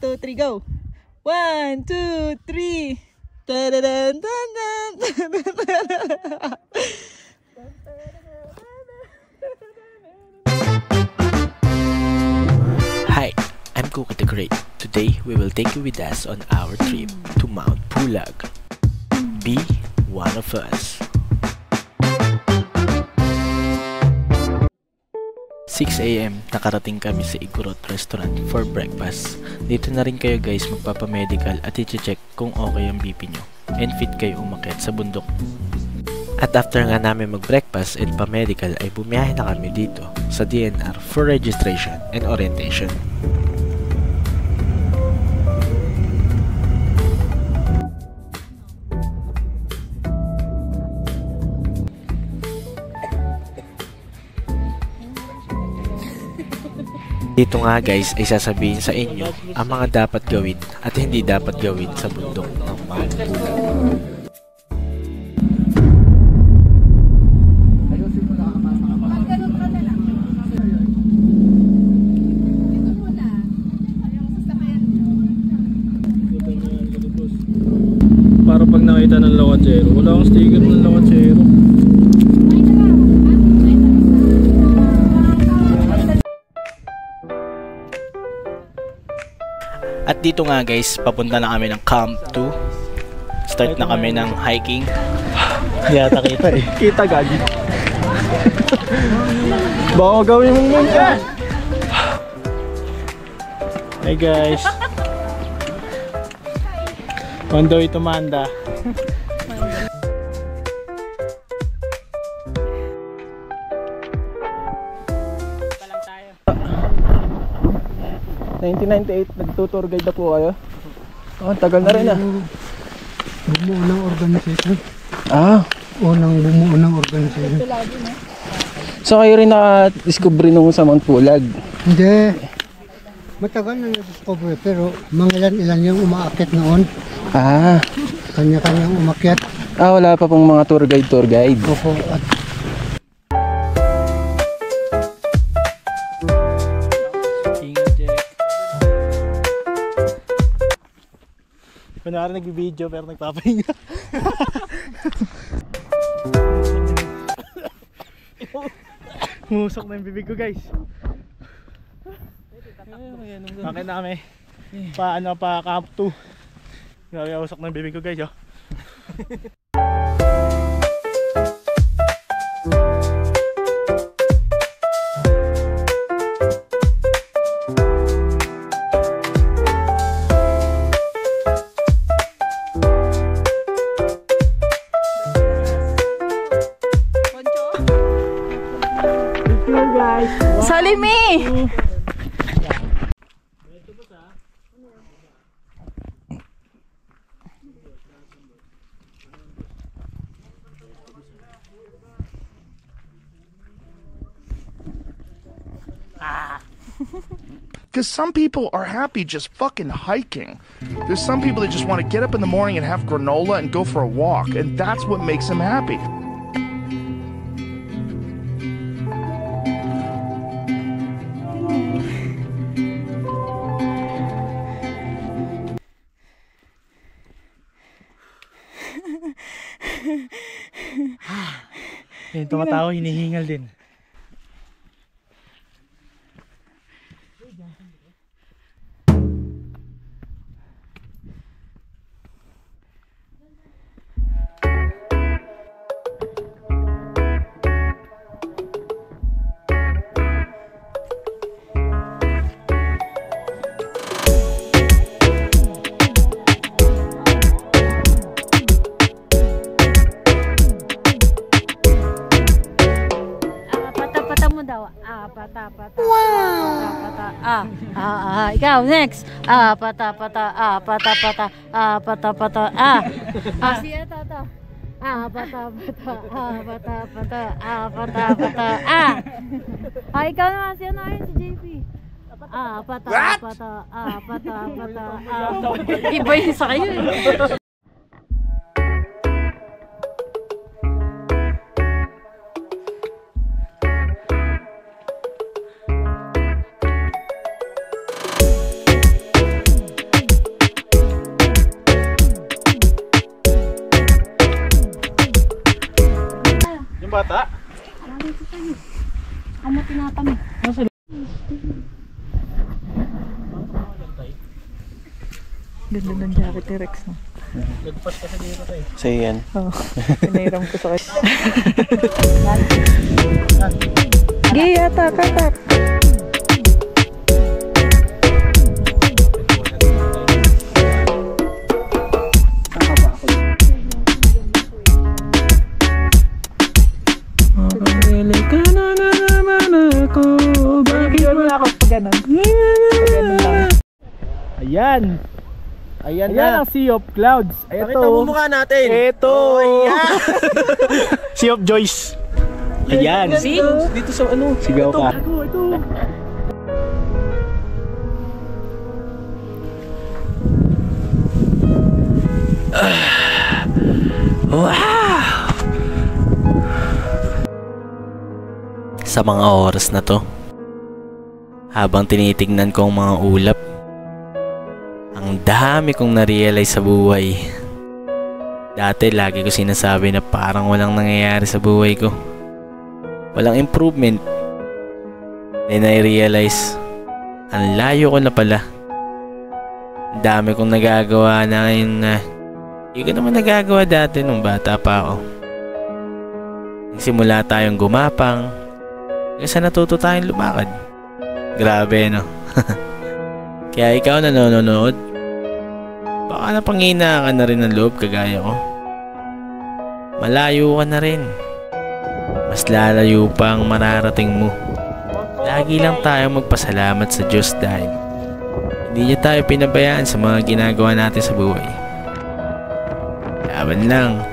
2, 3, go! 1, 2, 3. Ta-da-dan, dan-dan. Hi, I'm Cookie the Great. Today, we will take you with us on our trip to Mount Pulag. Be one of us. 6 AM, nakarating kami sa Igorot Restaurant for breakfast. Dito na rin kayo guys magpapamedical at i-check kung okay ang BP nyo and fit kayo umakyat sa bundok. At after nga namin mag-breakfast and pa-medical ay bumiyahe na kami dito sa DNR for registration and orientation. Dito nga guys ay sasabihin sa inyo ang mga dapat gawin at hindi dapat gawin sa bundok ng Mount Pulag. Para pag nakita ng Lawachero, wala akong sticker ng Lawachero. At dito nga guys, papunta na kami ng Camp 2. Start na kami ng hiking. Hindi ata kita eh. Kita gagi. Baka gawin mong ganyan. Hey guys. On the way to Manda. Palang tayo. 1998, nagtutour guide na po kayo. Oh, tagal na rin ah. Bumuo ng organization. Ah, Unang bumuo ng organization. so kayo rin naka-discovery nung sa Mount Pulag? Hindi. Matagal na na-discover pero mga ilan yung umaakit noon. Ah, Kanya-kanyang umakyat. wala pa pong mga tour guide. Opo. At kunwari nag-video pero nagpapahinga. Musok na yung bibig ko guys. Bakit na kami? Pa Camp 2. Grabe, usok na yung bibig ko guys. Oh. Salimi! Because some people are happy just fucking hiking. There's some people that just want to get up in the morning and have granola and go for a walk, and that's what makes them happy. Yung tumatawa, hinihingal din. Ikaw, next. Pata. Siya tata. Pata. Ikaw naman, siya na yun si JP. Pata. Iba yun sa kayo eh. Ganda ng jacket ni Rex, no? Nagpas kasi dito tayo. Sa'yo yan. Oo. Pinairam ko sa kanya. Gay, atak, atak. Ayan. Ayan Ayan ang Sea of Clouds. Pakita mo mukha natin. Ito. Sea of Joys. Ayan. Dito sa ano? Sigaw ka. Ito. Wow! Sa mga oras na to, habang tinitignan ko ang mga ulap, ang dami kong na-realize sa buhay. Dati lagi ko sinasabi na parang walang nangyayari sa buhay ko. Walang improvement. Then I realize, ang layo ko na pala. Ang dami kong nagagawa na ngayon na hindi ko naman nagagawa dati nung bata pa ako. Nagsimula tayong gumapang kasi natuto tayong lumakad. Grabe, no? Kaya ikaw na nanonood, baka napangina ka na rin ng loob kagaya ko. Malayo ka na rin. Mas lalayo pa ang mararating mo. Lagi lang tayo magpasalamat sa Diyos dahil hindi niya tayo pinabayaan sa mga ginagawa natin sa buhay. Laban lang.